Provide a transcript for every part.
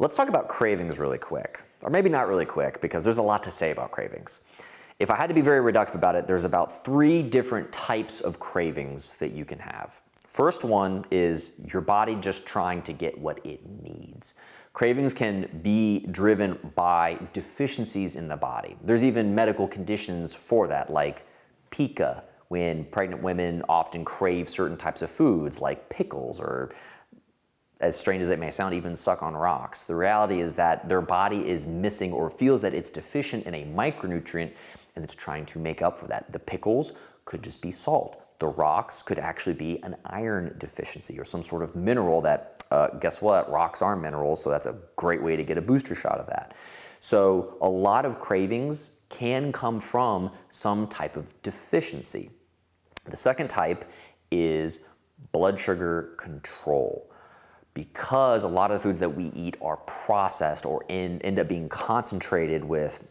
Let's talk about cravings really quick, or maybe not really quick because there's a lot to say about cravings. If I had to be very reductive about it, there's about 3 different types of cravings that you can have. First one is your body just trying to get what it needs. Cravings can be driven by deficiencies in the body. There's even medical conditions for that, like pica, when pregnant women often crave certain types of foods like pickles or, as strange as it may sound, even suck on rocks. The reality is that their body is missing or feels that it's deficient in a micronutrient and it's trying to make up for that. The pickles could just be salt. The rocks could actually be an iron deficiency or some sort of mineral that, guess what? Rocks are minerals, so that's a great way to get a booster shot of that. So a lot of cravings can come from some type of deficiency. The second type is blood sugar control. Because a lot of the foods that we eat are processed or end up being concentrated with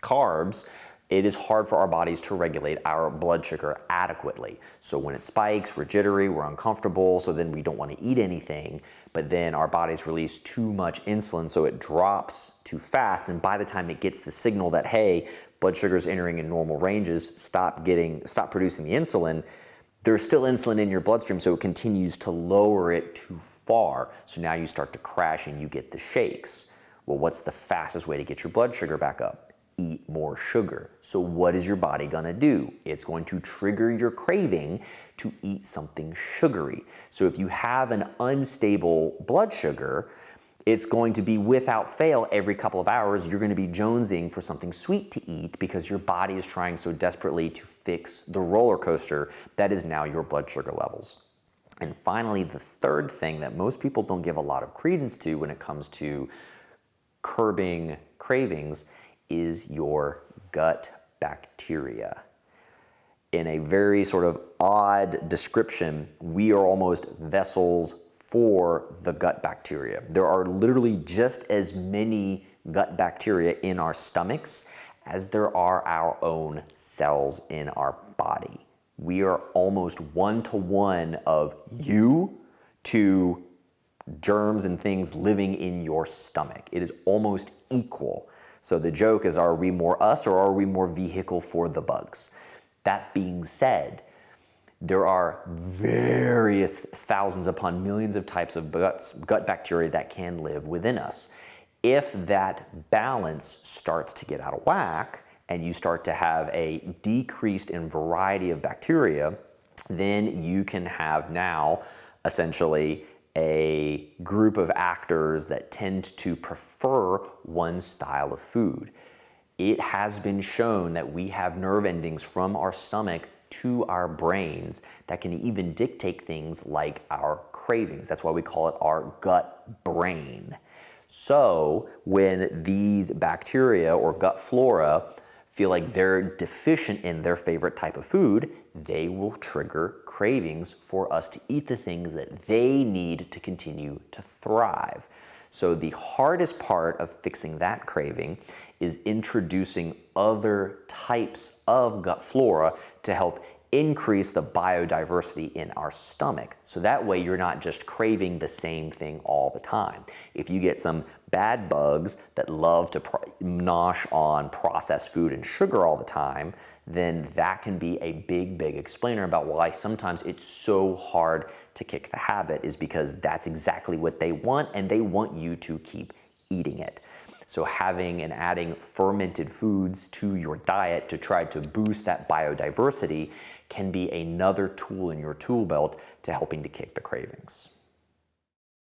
carbs, it is hard for our bodies to regulate our blood sugar adequately. So when it spikes, we're jittery, we're uncomfortable, so then we don't want to eat anything, but then our bodies release too much insulin, so it drops too fast, and by the time it gets the signal that, hey, blood sugar is entering in normal ranges, stop producing the insulin, there's still insulin in your bloodstream, so it continues to lower it too far. So now you start to crash and you get the shakes. Well, what's the fastest way to get your blood sugar back up? Eat more sugar. So what is your body gonna do? It's going to trigger your craving to eat something sugary. So if you have an unstable blood sugar, it's going to be without fail every couple of hours, you're gonna be jonesing for something sweet to eat because your body is trying so desperately to fix the roller coaster that is now your blood sugar levels. And finally, the third thing that most people don't give a lot of credence to when it comes to curbing cravings is your gut bacteria. In a very sort of odd description, we are almost vessels for the gut bacteria. There are literally just as many gut bacteria in our stomachs as there are our own cells in our body. We are almost 1-to-1 of you to germs and things living in your stomach. It is almost equal. So the joke is, are we more us or are we more vehicle for the bugs? That being said, there are various thousands upon millions of types of gut bacteria that can live within us. If that balance starts to get out of whack and you start to have a decreased in variety of bacteria, then you can have now essentially a group of actors that tend to prefer one style of food. It has been shown that we have nerve endings from our stomach to our brains that can even dictate things like our cravings. That's why we call it our gut brain. So when these bacteria or gut flora feel like they're deficient in their favorite type of food, they will trigger cravings for us to eat the things that they need to continue to thrive. So the hardest part of fixing that craving is introducing other types of gut flora to help increase the biodiversity in our stomach. So that way you're not just craving the same thing all the time. If you get some bad bugs that love to nosh on processed food and sugar all the time, then that can be a big explainer about why sometimes it's so hard to kick the habit, is because that's exactly what they want and they want you to keep eating it. So having and adding fermented foods to your diet to try to boost that biodiversity can be another tool in your tool belt to helping to kick the cravings.